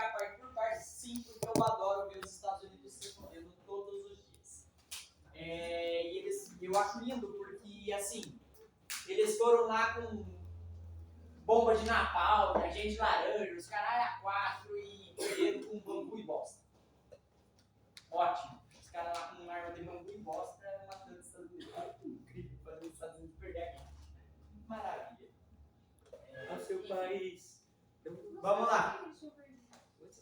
explicar parte por parte, sim, porque eu adoro ver os Estados Unidos se fudendo todos os dias. E eu acho lindo porque, assim, eles foram lá com bomba de napalm, agente laranja, os caralho a 4 e perderam com bambu e bosta. Ótimo. Os caras lá com arma de bambu e bosta matando os Estados Unidos. Incrível fazer os Estados Unidos perder a guerra. Maravilha. É o seu país. Vamos lá.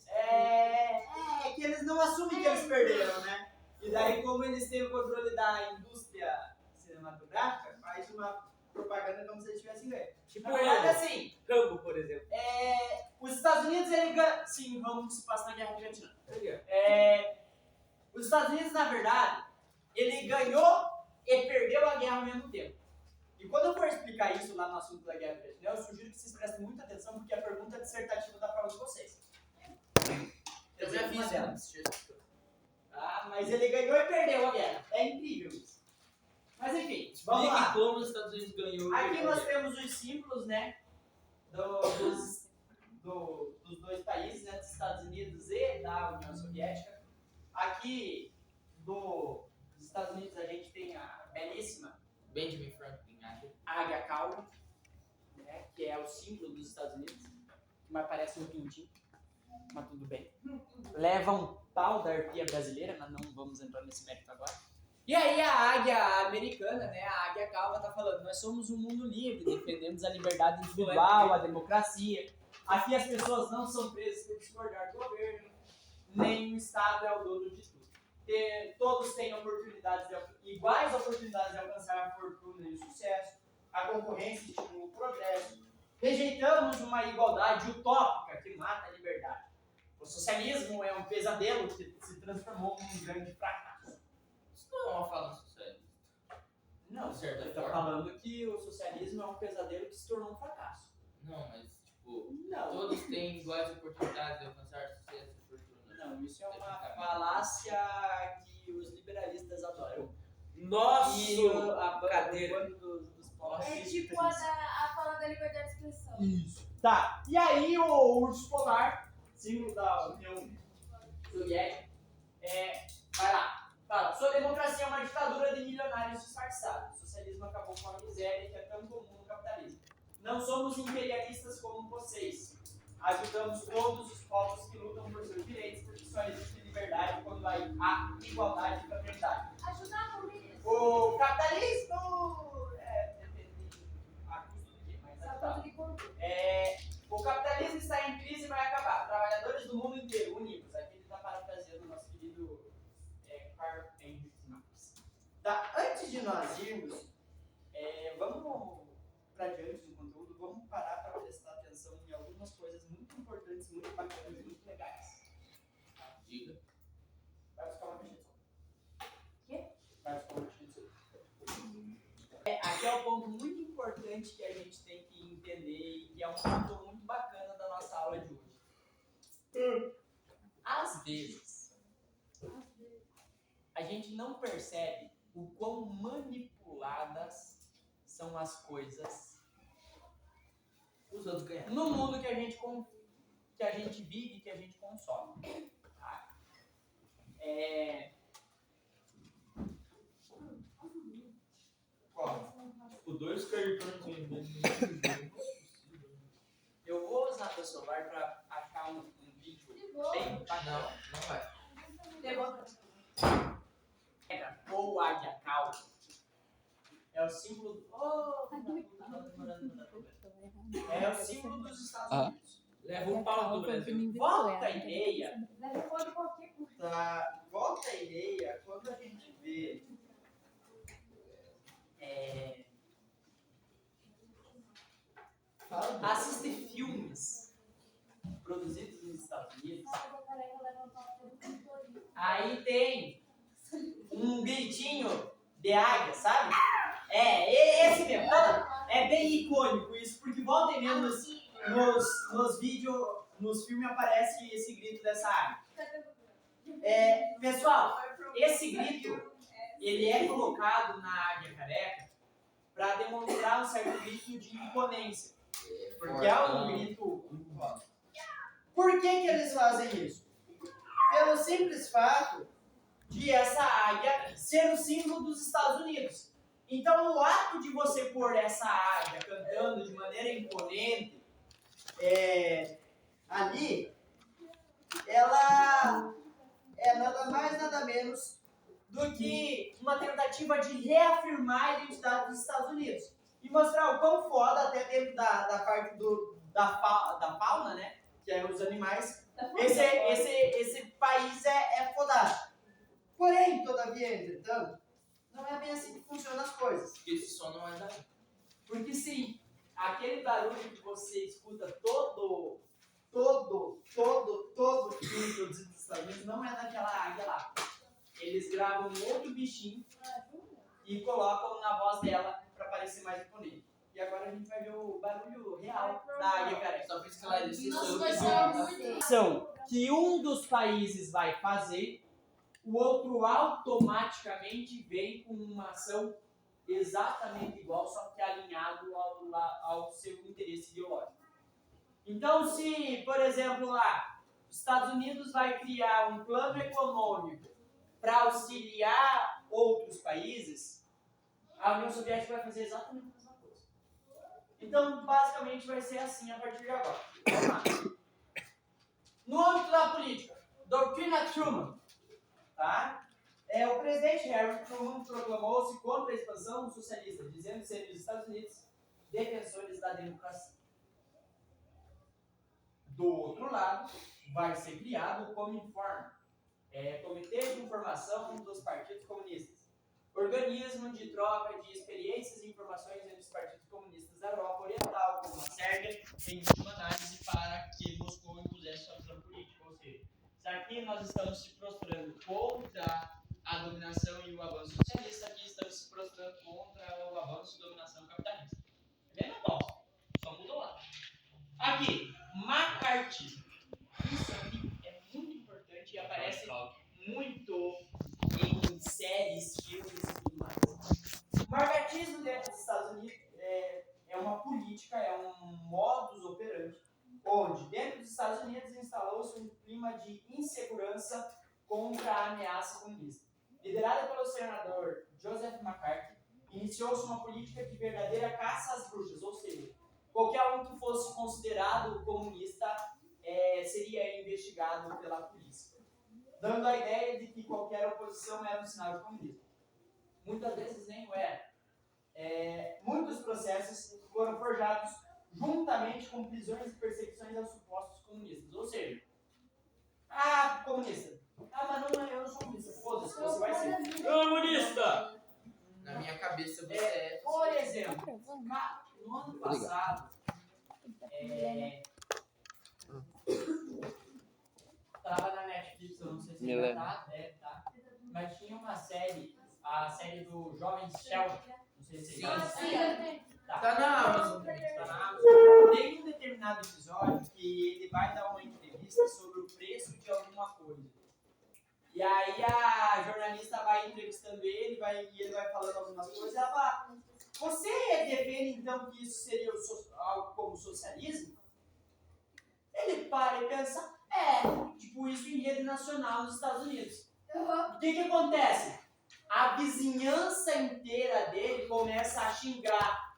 É que eles não assumem que eles perderam, né? E daí, como eles têm o controle da indústria cinematográfica, faz uma propaganda como se eles tivessem ganho. Tipo, Na verdade, assim, Rambo, por exemplo. os Estados Unidos, ele ganha... Sim, vamos se passar na Guerra do Vietnã. Os Estados Unidos, na verdade, ele ganhou e perdeu a guerra ao mesmo tempo. E quando eu for explicar isso lá no assunto da Guerra do Vietnã, eu sugiro que vocês prestem muita atenção, porque a pergunta dissertativa da prova de vocês. Eu já fiz ela. Mas ele ganhou e perdeu a guerra. É incrível isso. Mas enfim, vamos lá. Como os Estados Unidos ganhou. Aqui nós temos os símbolos, né? Dos dois países, né? Dos Estados Unidos e da União Soviética. Aqui dos Estados Unidos a gente tem a belíssima Benjamin Franklin, águia calva, né? Que é o símbolo dos Estados Unidos. Mas parece um pintinho. Mas tudo bem. Leva um pau da arpia brasileira, mas não vamos entrar nesse mérito agora. E aí a águia americana, né, a águia calva tá falando, nós somos um mundo livre, defendemos a liberdade individual, a democracia. Aqui as pessoas não são presas por discordar do governo, nem o Estado é o dono de tudo. Todos têm iguais oportunidades de alcançar a fortuna e o sucesso, a concorrência estimula o progresso. Rejeitamos uma igualdade utópica que mata a liberdade. O socialismo é um pesadelo que se transformou num grande fracasso. Isso não é uma fala socialista. Não, De certa você está forma. falando que o socialismo é um pesadelo que se tornou um fracasso. Não, mas tipo, Não. todos têm iguais oportunidades de alcançar sucesso e fortuna. Não, isso é uma falácia que os liberalistas adoram. Nosso a cadeira. dos povos. É tipo a fala da liberdade de expressão. Isso. Tá. E aí o urso polar, símbolo da União Soviética, vai lá. Fala, sua democracia é uma ditadura de milionários disfarçados. O socialismo acabou com a miséria que é tão comum no capitalismo. Não somos imperialistas como vocês. Ajudamos todos os povos que lutam por seus direitos, porque só existe liberdade quando há igualdade e fraternidade. Ajudar mesmo. O capitalismo depende a custo do quê? Mas Sapato de corpo. o capitalismo está em crise e vai acabar. Trabalhadores do mundo inteiro, unidos. Aqui ele está parafraseando o nosso querido Karl Heinrich Marx. Tá, antes de nós irmos, vamos para diante do conteúdo, vamos parar para prestar atenção em algumas coisas muito importantes, muito bacanas e muito legais. Diga. Vai buscar uma caixinha de som. Quê? Vai buscar uma caixinha de som. Aqui é um ponto muito importante que a gente tem que entender e que é um ponto muito bacana da nossa aula de hoje. Às vezes, a gente não percebe o quão manipuladas são as coisas Os outros ganharam. no mundo que a gente vive, que a gente consome. Tá? Tipo, 2 cartões em Eu vou usar teu celular para achar um vídeo De boa. bem Não, bacana. não vai. Ou águia calva. É o símbolo do... É o símbolo dos Estados Unidos. Leva um pau do Brasil. Volta e meia, Deve pode qualquer coisa. tá? Volta e meia, quando a gente vê assiste filmes produzidos nos Estados Unidos, aí tem um gritinho de águia, sabe? Esse mesmo. É bem icônico isso, porque volta e meia nos vídeos, nos filmes aparece esse grito dessa águia. Pessoal, esse grito, ele é colocado na águia careca para demonstrar um certo grito de imponência. Porque é um grito Por que eles fazem isso? Pelo simples fato de essa águia ser o símbolo dos Estados Unidos. Então, o ato de você pôr essa águia cantando de maneira imponente ali, ela é nada mais, nada menos do que uma tentativa de reafirmar a identidade dos Estados Unidos e mostrar o quão foda, até dentro da parte da fauna, né, que é os animais, esse país é fodástico. Porém, todavia, entretanto, não é bem assim que funcionam as coisas. Porque esse som não é daí. Porque sim, aquele barulho que você escuta todo filme dos Estados Unidos não é daquela águia lá. Eles gravam um outro bichinho e colocam na voz dela para parecer mais imponente. E agora a gente vai ver o barulho real da águia careca. Só pra esclarecer, sou eu Nossa, que vai vi. ser muito. Ação que um dos países vai fazer, o outro automaticamente vem com uma ação exatamente igual, só que alinhado ao seu interesse ideológico. Então, se, por exemplo, lá, os Estados Unidos vai criar um plano econômico para auxiliar outros países, a União Soviética vai fazer exatamente a mesma coisa. Então, basicamente, vai ser assim a partir de agora. Vamos lá. No âmbito da política, doutrina Truman. Tá? O presidente Harry Truman proclamou-se contra a expansão socialista, dizendo ser os Estados Unidos defensores da democracia. Do outro lado, vai ser criado o Cominform, Comitê de Informação dos Partidos Comunistas, organismo de troca de experiências e informações entre os partidos comunistas da Europa Oriental, como a Sérvia, em última análise, para que Moscou impusesse sua visão política. Ou seja, se aqui nós estamos se prostrando contra a dominação e o avanço socialista, aqui estamos se prostrando contra o avanço e a dominação capitalista. É mesmo bom, só mudou lá. Aqui, macartismo. Isso aqui é muito importante e aparece muito em séries, filmes e tudo mais. O macartismo dentro dos Estados Unidos é uma política, é um modus operandi, onde dentro dos Estados Unidos instalou-se um clima de insegurança contra a ameaça comunista. Liderada pelo senador Joseph McCarthy, iniciou-se uma política de verdadeira caça às bruxas, ou seja, qualquer um que fosse considerado comunista seria investigado pela polícia, dando a ideia de que qualquer oposição era um sinal de comunismo. Muitas vezes nem o era. Muitos processos foram forjados juntamente com prisões e perseguições aos supostos comunistas. Ou seja, comunista. Mas não é, eu não sou comunista. Foda-se, você vai ser. Comunista! Na minha cabeça você é. Por exemplo, no ano passado, tava na Netflix, eu não sei se ainda tá, mas tinha uma série, a série do Jovem Sheldon, não sei se Tá na Amazon também. tá na Amazon. Tem um determinado episódio que ele vai dar uma entrevista sobre o preço de alguma coisa. E aí a jornalista vai entrevistando ele, e ele vai falando algumas coisas, e ela fala, você defende então que isso seria algo como socialismo? Ele para e pensa, tipo isso em rede nacional nos Estados Unidos. O que acontece? A vizinhança inteira dele começa a xingar,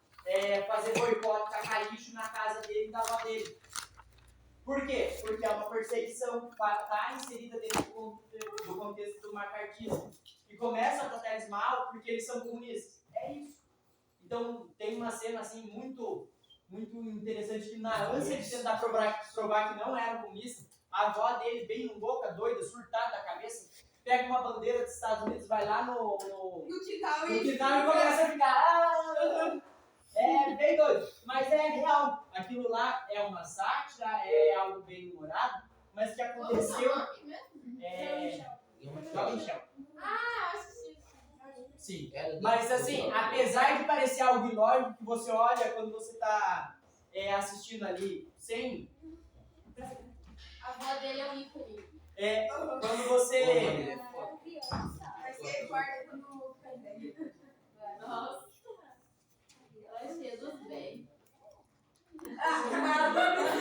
fazer boicote, tacar lixo na casa dele e na avó dele. Por quê? Porque é uma perseguição que está inserida dentro do contexto do macartismo. E começa a tratar eles mal porque eles são comunistas. É isso. Então tem uma cena assim muito interessante que na ânsia de tentar provar que não era comunista, a avó dele, bem louca, doida, surtada da cabeça, pega uma bandeira dos Estados Unidos, vai lá no quintal e começa a ficar... bem doido, mas é real. Aquilo lá é uma sátira, é algo bem humorado, mas que aconteceu... Jovem Sheldon. Sim, mas assim, apesar de parecer algo ilógico que você olha quando você está assistindo ali, sem... A avó dele é um ícone. Quando você... Mas ele guarda quando fica velho. Nossa. Ela é cheia dos bem.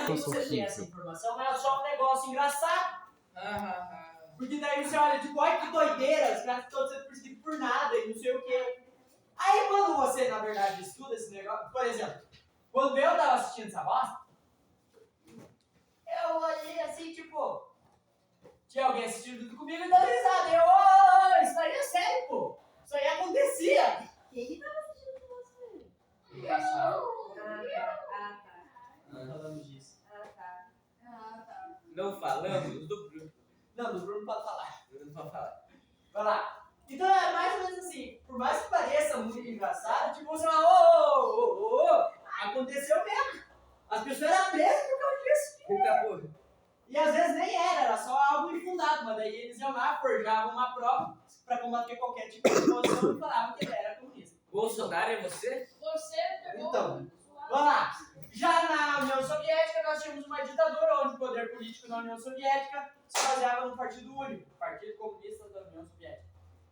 Você tem essa informação informação, mas é só um negócio engraçado. Ah, Porque daí você olha, tipo, olha que doideira, os caras estão sendo perseguidos por nada e não sei o quê. Aí quando você, na verdade, estuda esse negócio, por exemplo, quando eu tava assistindo essa bosta, eu olhei assim, tipo, tinha alguém assistindo tudo comigo e dando risada. E eu, ô, isso aí é sério, pô. Isso aí acontecia. Quem tava assistindo com você? engraçado. Não falamos disso. Não falamos do Bruno. Não, do Bruno pode falar. Bruno pode falar. Vai lá. Então é mais ou menos assim, por mais que pareça muito engraçado, tipo, você fala, ô, aconteceu mesmo. As pessoas eram presas por causa disso. Eita porra. E às vezes nem era só algo infundado, mas daí eles iam lá, forjavam uma prova para combater qualquer tipo de posição e falavam que ele era comunista. Bolsonaro é você? Você pegou. Então, vamos lá. Já na União Soviética nós tínhamos uma ditadura onde o poder político na União Soviética se baseava no Partido Único, Partido Comunista da União Soviética,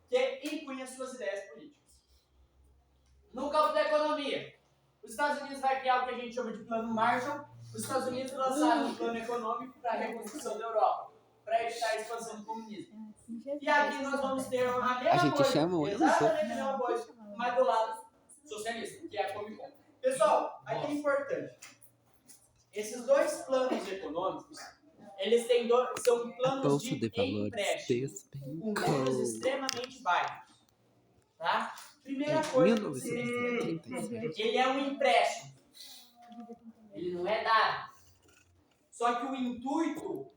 que impunha suas ideias políticas. No campo da economia, os Estados Unidos vai criar o que a gente chama de Plano Marshall. Os Estados Unidos lançaram um plano econômico para a reconstrução da Europa, para evitar a expansão do comunismo. E aqui nós vamos ter a mesma coisa, exatamente a mesma coisa, mas do lado socialista, que é a Comecon. Pessoal, aqui é importante. Esses dois planos econômicos, eles têm são planos de empréstimo, com juros extremamente baixos. Tá? Primeira coisa que você ele é um empréstimo. Ele não é dado. Só que o intuito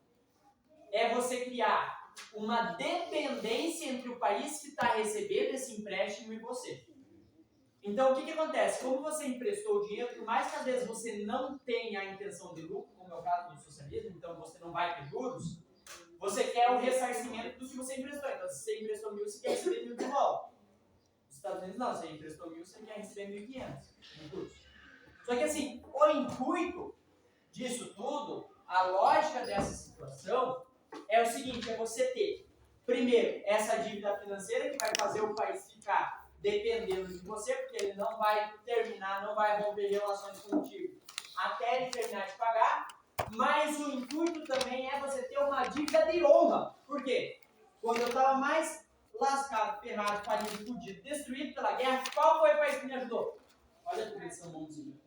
é você criar uma dependência entre o país que está recebendo esse empréstimo e você. Então, o que acontece? Como você emprestou o dinheiro, por mais que às vezes você não tenha a intenção de lucro, como é o caso do socialismo, então você não vai ter juros, você quer o ressarcimento do que você emprestou. Então, se você emprestou 1.000, você quer receber 1.000 de volta. Nos Estados Unidos, não. Se você emprestou 1.000, você quer receber 1.500. Só que assim, o intuito disso tudo, a lógica dessa situação é o seguinte, é você ter, primeiro, essa dívida financeira que vai fazer o país ficar dependendo de você, porque ele não vai terminar, não vai romper relações contigo até ele terminar de pagar, mas o intuito também é você ter uma dívida de honra. Por quê? Quando eu estava mais lascado, ferrado, falido, fudido, destruído pela guerra, qual foi o país que me ajudou? Olha como eles são bonzinhos.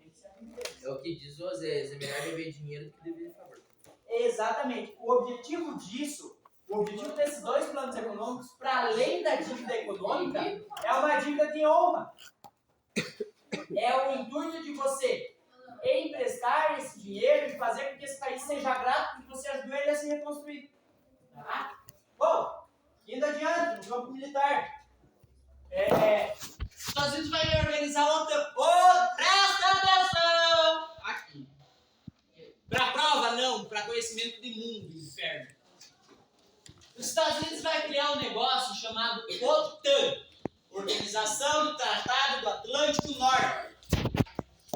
É o que diz o Osés, é melhor dever dinheiro do que dever favor. Exatamente. O objetivo disso, o objetivo desses dois planos econômicos, para além da dívida econômica, é uma dívida de honra. É o intuito de você emprestar esse dinheiro e fazer com que esse país seja grato porque você ajudou ele a se reconstruir. Tá? Bom, indo adiante, no campo militar. Os Estados Unidos vai organizar a OTAN. Presta atenção! Aqui. Para prova, não. Para conhecimento de mundo, inferno. Os Estados Unidos vai criar um negócio chamado OTAN, Organização do Tratado do Atlântico Norte.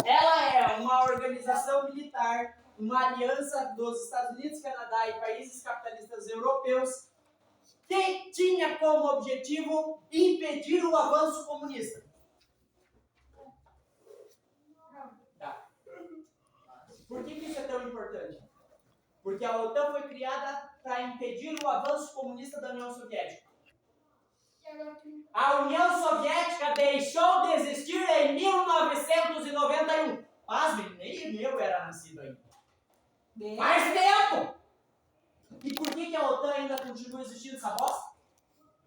Ela é uma organização militar, uma aliança dos Estados Unidos, Canadá e países capitalistas europeus que tinha como objetivo impedir o avanço comunista. Tá. Por que isso é tão importante? Porque a OTAN foi criada para impedir o avanço comunista da União Soviética. A União Soviética deixou de existir em 1991. Pasmem, nem eu era nascido ainda. Faz tempo! E por que a OTAN ainda continua existindo essa bosta?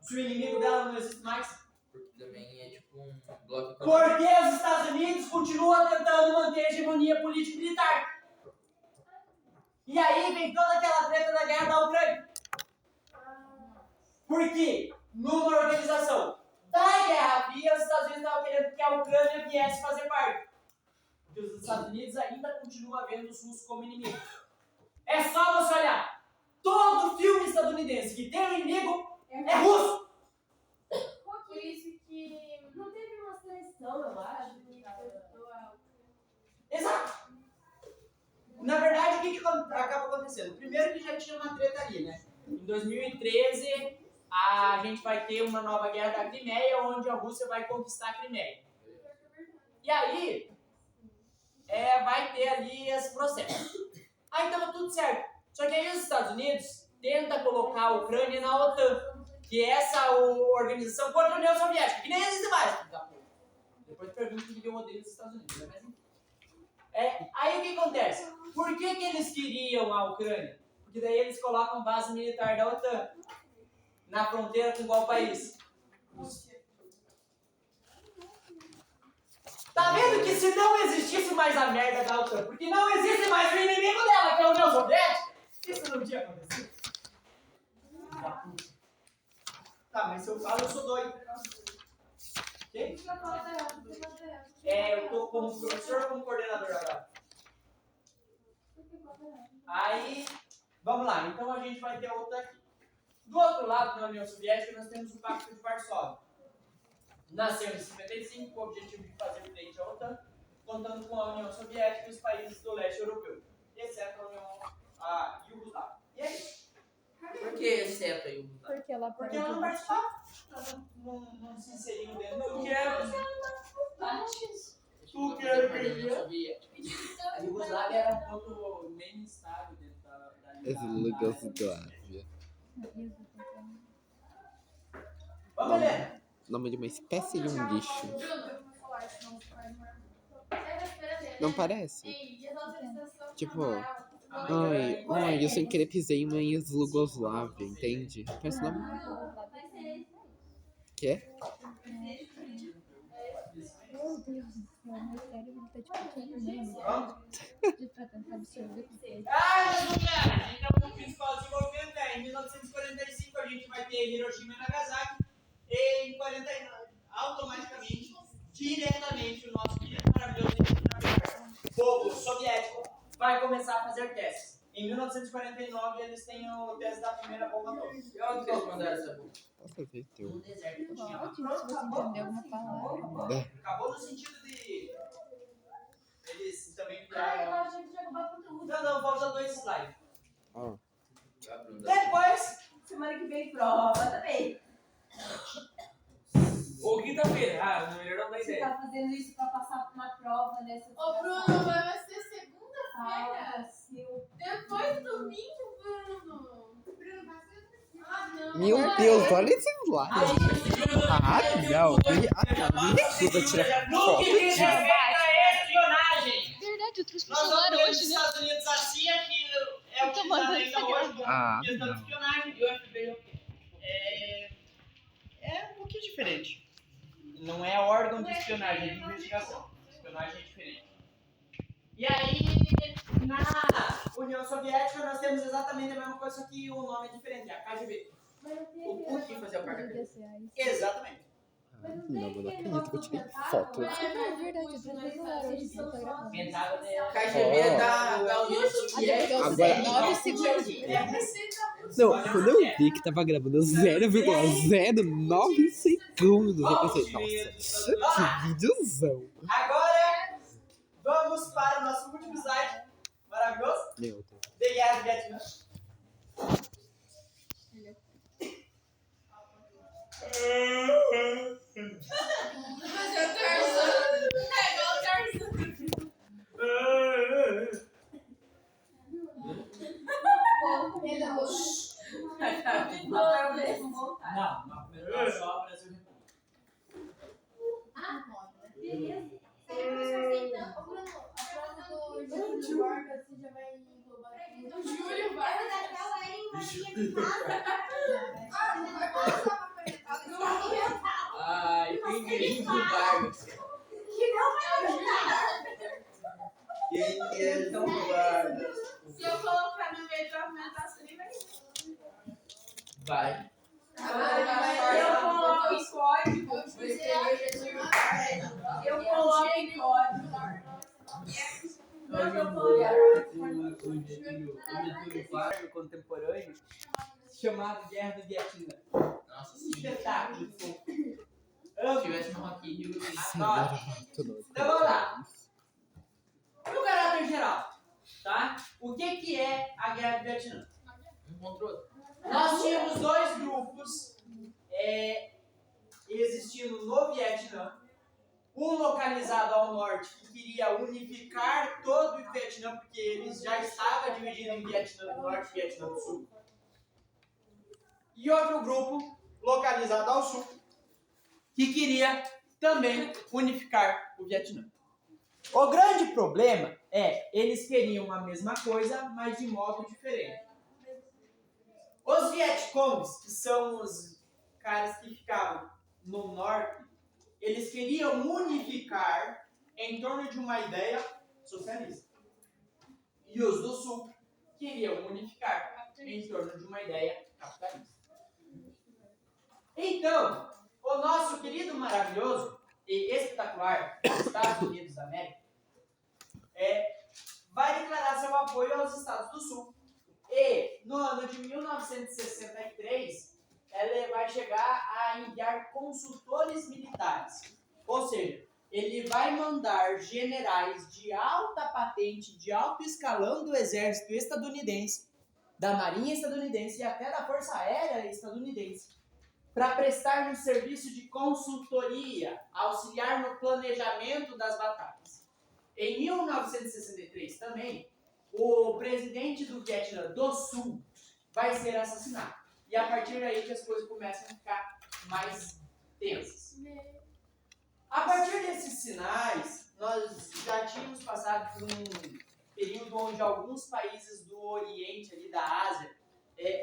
Se o inimigo dela não existe mais? Porque também é tipo um bloco econômico. Porque os Estados Unidos continuam tentando manter a hegemonia político-militar. E aí vem toda aquela treta da guerra da Ucrânia. Porque numa organização da Guerra Fria, os Estados Unidos estavam querendo que a Ucrânia viesse fazer parte. Porque os Estados Unidos ainda continuam vendo os russos como inimigos. É só você olhar. Todo filme estadunidense que tem um inimigo é russo. Por isso que não teve uma seleção, eu acho, que ajudou a... Exato. Na verdade, o que acaba acontecendo? Primeiro que já tinha uma treta ali, né? Em 2013, a gente vai ter uma nova guerra da Crimeia, onde a Rússia vai conquistar a Crimeia. E aí, vai ter ali esse processo. Aí tava tudo certo. Só que aí os Estados Unidos tentam colocar a Ucrânia na OTAN, que é essa organização contra a União Soviética, que nem existe mais. Depois pergunto que eu odeio os Estados Unidos, né? Mas enfim. Aí o que acontece? Por que eles queriam a Ucrânia? Porque daí eles colocam base militar da OTAN na fronteira com qual país? Rússia. Tá vendo que se não existisse mais a merda da OTAN, porque não existe mais o inimigo dela, que é a União Soviética, isso não tinha acontecido. Tá, mas se eu falo, eu sou doido. Ok? Eu tô como professor ou como coordenador agora? Aí, vamos lá. Então a gente vai ter outra aqui. Do outro lado, na União Soviética, nós temos o Pacto de Varsóvia. Nasceu em 55 com o objetivo de fazer frente à OTAN, contando com a União Soviética e os países do leste europeu, exceto a Iugoslávia. E é isso. Por que exceto aí o Porque ela Porque ela não participava. Ela não se inseriu dentro do que era. Tu que era Soviética. A Iugoslávia era um ponto meio instável dentro da Yugoslávia. Vamos ler. Nome de uma espécie de um bicho. Não parece? Tipo, ai, eu sem querer pisei em uma Yugoslávia, entende? Parece o nome. Quê? Meu Deus do céu, meu cérebro tá tipo queimando. Pra tentar absorver tudo. Galera, então o principal desenvolvimento é em 1945 a gente vai ter Hiroshima e Nagasaki e em 49, automaticamente, diretamente o nosso querido maravilhoso povo soviético vai começar a fazer testes. Em 1949 eles têm o teste da primeira bomba atômica. E onde que eles mandaram essa bomba? Posso ver teu. No deserto que tinha lá. Ótimo se você entender alguma palavra. Acabou no sentido de eles também Ah, eu achei que tinha acabado conteúdo. Não, vou usar 2 slides. Ó. Depois, Semana que vem, prova também. Ou quinta-feira. Ah, melhor não dá Você ideia. tá fazendo isso pra passar na prova dessa. Ô, Bruno, vai ser segunda-feira. Ah, seu. Depois do domingo, Bruno. Bruno, vai ser. Ah, não. Meu Deus, olha esse slide. Não. Me recusa a tirar no foto que diz disso. respeito à espionagem. Verdade, eu trouxe pro Nós celular vamos ter nos hoje, né? Estados Unidos a CIA, que é Eu tô utilizada mandando ainda isso hoje como Ah, questão de não. espionagem. E o FBI é um pouquinho diferente. Não é órgão de espionagem, é de investigação. Espionagem é diferente. E aí, na União Soviética, nós temos exatamente a mesma coisa, só que o nome é diferente, é a KGB. O Putin fazia parte dele. Exatamente. Não, eu não acredito que eu tirei foto. É verdade, eu trouxe pro celular hoje, você tá gravando. Pensava nela. KGB da União Soviética. Agora- 9 segundos. Não, quando eu vi que tava gravando 0,09 segundos, eu pensei, nossa, que videozão. Agora, vamos para o nosso último slide. Maravilhoso. Meu Deus. The Guerra do Vietnã. Mas é o Tarzan. É igual o Tarzan. Não, na primeira só Brasil Beleza. Ô, Bruno, a prova do Júlio Vargas, você já vai englobar aqui. Júlio Vargas. Ah, entendi. Vargas. Quem é tão Vargas? Se eu colocar no meio da argumentação, ele vai. Vai. Eu coloco em código. Eu coloco em código. o contemporâneo chamado Guerra do Vietnã. Nossa, se Espetáculo de fogo. tivesse um Rock in Rio, Agora, então vamos lá. No caráter geral, tá? O que é a Guerra do Vietnã? encontrou. Nós tínhamos 2 grupos existindo no Vietnã. Um localizado ao norte, que queria unificar todo o Vietnã, porque eles já estavam dividindo em Vietnã do Norte e Vietnã do Sul. E outro grupo, localizado ao sul, que queria também unificar o Vietnã. O grande problema é, eles queriam a mesma coisa, mas de modo diferente. Os Vietcongs, que são os caras que ficavam no norte, eles queriam unificar em torno de uma ideia socialista. E os do sul queriam unificar em torno de uma ideia capitalista. Então, o nosso querido, maravilhoso e espetacular Estados Unidos da América vai declarar seu apoio aos Estados do Sul. E, no ano de 1963, ela vai chegar a enviar consultores militares. Ou seja, ele vai mandar generais de alta patente, de alto escalão do exército estadunidense, da marinha estadunidense e até da força aérea estadunidense, para prestar um serviço de consultoria, auxiliar no planejamento das batalhas. Em 1963 também, o presidente do Vietnã do Sul vai ser assassinado. E a partir daí que as coisas começam a ficar mais tensas. A partir desses sinais, nós já tínhamos passado por um período onde alguns países do Oriente, ali da Ásia,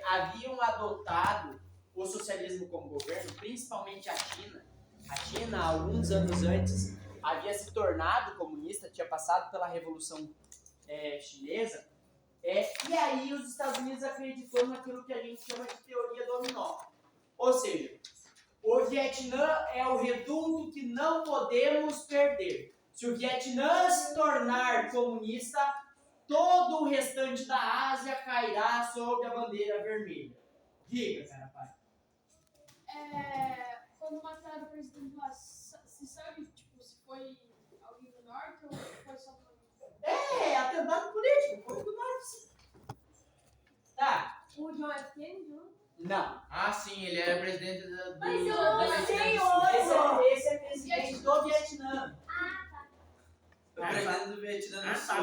haviam adotado o socialismo como governo, principalmente a China. A China, alguns anos antes, havia se tornado comunista, tinha passado pela Revolução Chinesa, e aí os Estados Unidos acreditou naquilo que a gente chama de teoria dominó. Ou seja, o Vietnã é o reduto que não podemos perder. Se o Vietnã se tornar comunista, todo o restante da Ásia cairá sob a bandeira vermelha. Diga, cara, pai. Quando mataram o presidente lá, se sabe, tipo, se foi alguém do norte ou foi só do Atentado político, foi do norte. Tá. O John F. Kennedy? Não. Ah, sim, ele era presidente do Mas eu do não Vietnã sei do Sul. Esse é presidente do Vietnã. O presidente do Vietnã do Sul,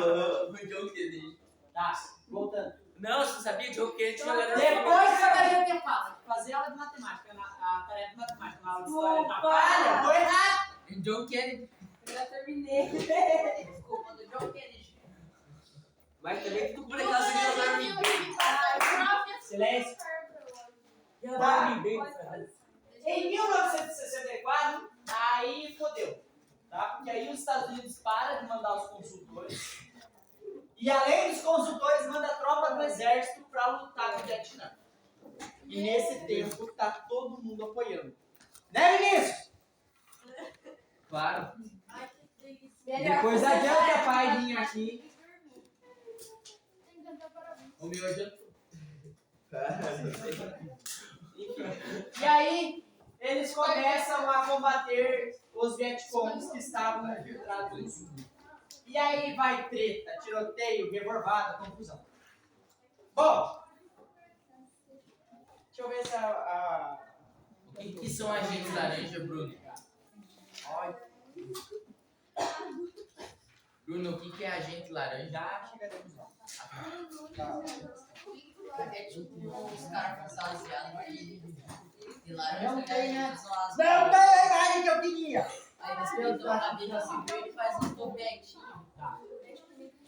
o John Kennedy. Tá, voltando. Não, você sabia que o Kennedy era... Depois que a gente fala, fazer aula de matemática, a tarefa de matemática na aula de história Opa! atrapalha, foi errado. John Kennedy. Eu já terminei. Desculpa, do John Kennedy. Mas também tu por acaso ia dar bem. Silêncio. Ia dar bem. Em 1964, aí fodeu, tá? Porque aí os Estados Unidos param de mandar os consultores e além dos consultores manda a tropa do exército para lutar no Vietnã. E nesse tempo tá todo mundo apoiando. Né, Vinícius? Claro. Depois adianta, pai, vir aqui. Tem que cantar parabéns. O meu adiantou. E aí, eles começam a combater os Vietcongs que estavam infiltrados no sul. E aí vai treta, tiroteio, revolvada, confusão. Bom, deixa eu ver se O que são agentes laranja, Bruno? Bruno, o que é agente laranja? já chegaremos lá. É tipo os caras fantasiados de laranja. Não tem, né? São as- Não tem a imagem que eu queria. Aí eles pintam a cabeça assim, e faz um topetinho.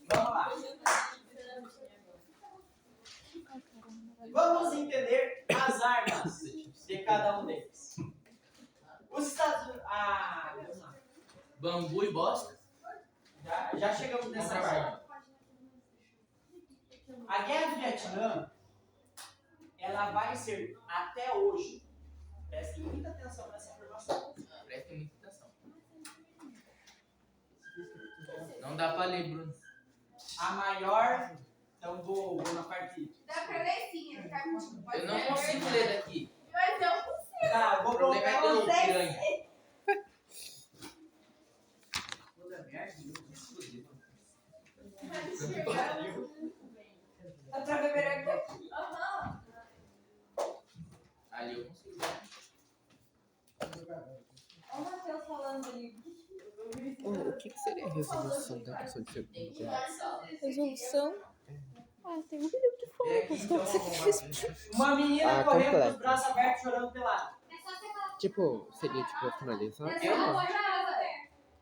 Vamos lá. Vamos entender as armas de cada um deles. Os Estados Unidos... vamos lá. Bambu e bosta? Já chegamos nessa parte. A Guerra do Vietnã, ela vai ser, até hoje, prestem muita atenção nessa informação, Prestem muita atenção. Não dá pra ler, Bruno. a maior, então vou na parte... Dá pra ler sim, ele tá muito. Eu não consigo ler daqui. Mas eu consigo. Tá, eu O vou problema é colocar teu vocês... piranha. Toda merda, eu se fudeu. Dá pra ver melhor aqui? Aham. Ali eu consigo ler. Olha o Matheus falando ali. O que seria a resolução da questão de Segunda Guerra? Resolução. Ah, tem 1 milhão de formas. Como você fez? Uma menina Ah, correndo com os completo. braços abertos, chorando pelado. Tipo, seria tipo finalizar?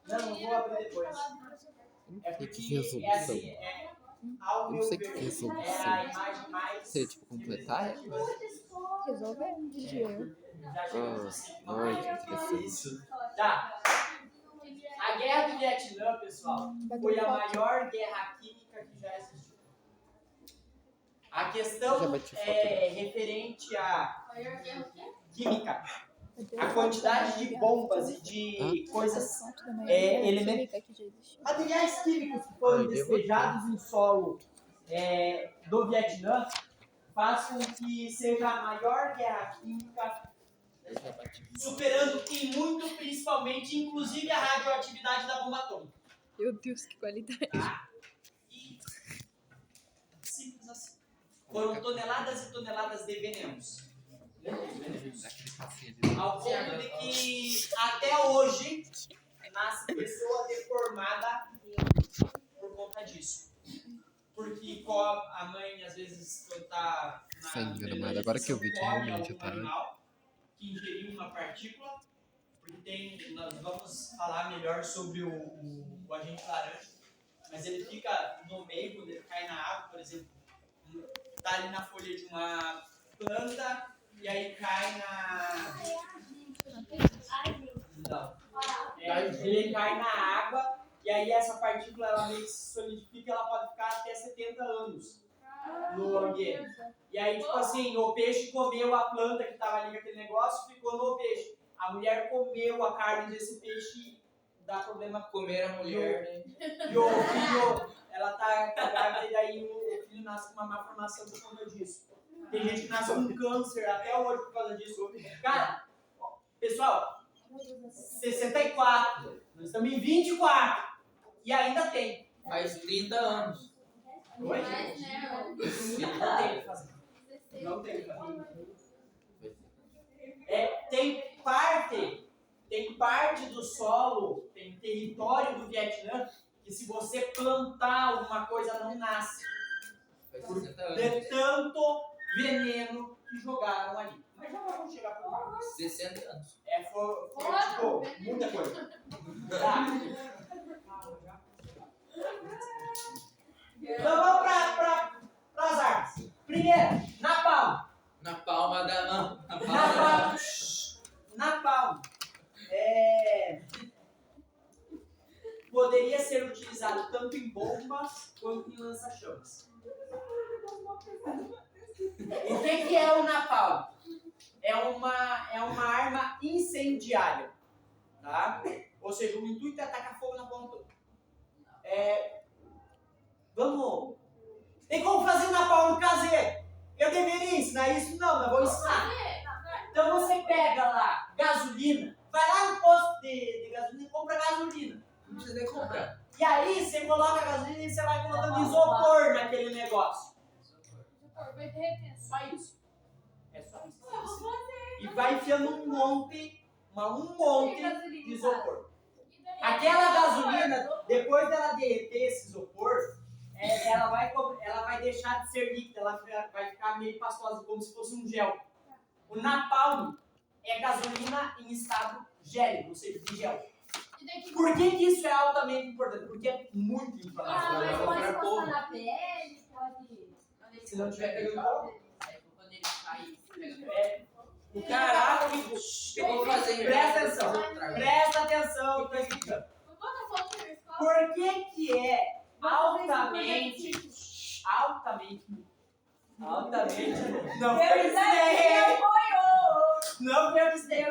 Não vou abrir depois. É Que porque resolução? é assim, ao Eu meu não sei que ver, resolução. é a imagem mais... Seria tipo completar? Resolver, diria eu. Já chegamos assim, uma Ai, coisa que interessante. Tá. A Guerra do Vietnã, pessoal, foi a maior guerra química que já existiu. A questão Já bati foto. é referente à química. A quantidade de bombas e de coisas, elementos, materiais químicos que foram despejados em solo do Vietnã faz com que seja a maior guerra química, superando em muito, principalmente, inclusive a radioatividade da bomba atômica. Meu Deus, que qualidade. Tá? E simples assim. Foram toneladas e toneladas de venenos. Ao ponto de que até hoje nasce pessoa deformada por conta disso. Porque a mãe, às vezes, quando tá Sem gramado. Agora que eu vi que realmente tá. animal que ingeriu uma partícula, porque nós vamos falar melhor sobre o agente laranja, mas ele fica no meio, quando ele cai na água, por exemplo, tá ali na folha de uma planta, e aí cai na... Não. Ele cai na água, e aí essa partícula ela meio que se solidifica, ela pode ficar até 70 anos no ambiente. E aí, tipo assim, o peixe comeu a planta que estava ali com aquele negócio, ficou no peixe. A mulher comeu a carne desse peixe, dá problema Comer a mulher. e o filho, ela tá grávida, e daí o filho nasce com uma má formação por conta disso. Tem gente que nasce com câncer até hoje por causa disso. Cara, pessoal, 64, nós estamos em 24 e ainda tem. Faz 30 anos. Oi? Não tem o que fazer. Não tem o que fazer. Tem parte do solo, tem território do Vietnã que se você plantar alguma coisa não nasce. Faz Por 60 anos. de tanto veneno que jogaram ali. Mas já vamos chegar por lá. 60 anos. Foi tipo, muita coisa. Tá. Então vamos para as armas. Primeiro, napalm. Na palma da mão. Napalm. Poderia ser utilizado tanto em bombas quanto em lança-chamas. O que é o napalm? É uma arma incendiária, tá? Ou seja, o intuito é atacar fogo na bomba toda. Tem como fazer napalm caseiro? Eu deveria ensinar isso? Não, mas vou ensinar. Então você pega lá gasolina, vai lá no posto de gasolina e compra gasolina. Não precisa nem comprar. E aí você coloca a gasolina e você vai colocando isopor naquele negócio. Só isso. É só isso. E vai enfiando um monte de isopor. Aquela gasolina, depois dela derreter esse isopor, ela vai deixar de ser líquida, ela vai ficar meio pastosa, como se fosse um gel. O napalm é gasolina em estado gélido, ou seja, de gel. Por que isso é altamente importante? Porque é muito inflamatório. Mas pode passar na pele, pode... Se não tiver pegando fogo. Quando ele cai, O caralho, Eu vou fazer. presta atenção. Presta atenção, eu tô explicando. Por que é altamente. Não foi o Disney! Não foi o Disney!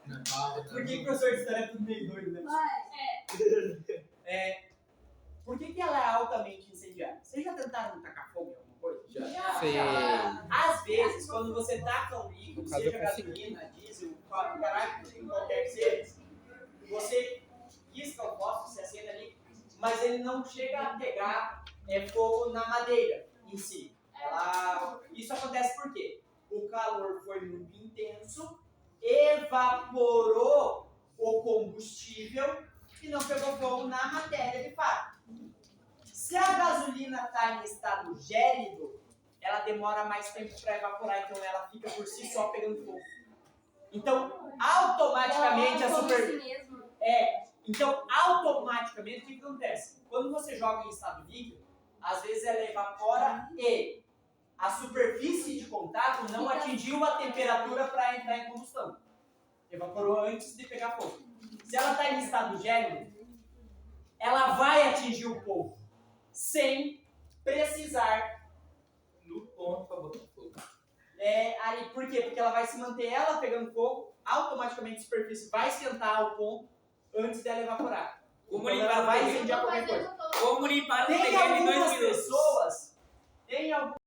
Na palma da Por que mão. o professor de história é tudo meio doido, né? Por que ela é altamente incendiária? Vocês já tentaram tacar fogo em alguma coisa? Sei. Às vezes, quando você taca um líquido, No caso, seja eu consegui. gasolina, diesel, qualquer que seja, você risca o fósforo, se acende ali, mas ele não chega a pegar fogo na madeira em si. Isso acontece por quê? O calor foi muito intenso, evaporou o combustível e que não pegou fogo na matéria de fato. Se a gasolina está em estado gélido, ela demora mais tempo para evaporar, então ela fica por si só pegando fogo. Então, automaticamente a superfície... Então, automaticamente, o que acontece? Quando você joga em estado líquido, às vezes ela evapora e a superfície de contato não atingiu a temperatura para entrar em combustão. Evaporou antes de pegar fogo. Se ela está em estado gélido, ela vai atingir o polvo sem precisar No ponto pra botar fogo. Por quê? Porque ela vai se manter ela pegando fogo, automaticamente a superfície vai esquentar ao ponto antes dela evaporar. Como Então, limpar ela o vai terreno? incendiar qualquer coisa. Como limpar o Tem terreno em 2 algumas minutos? pessoas, tem algumas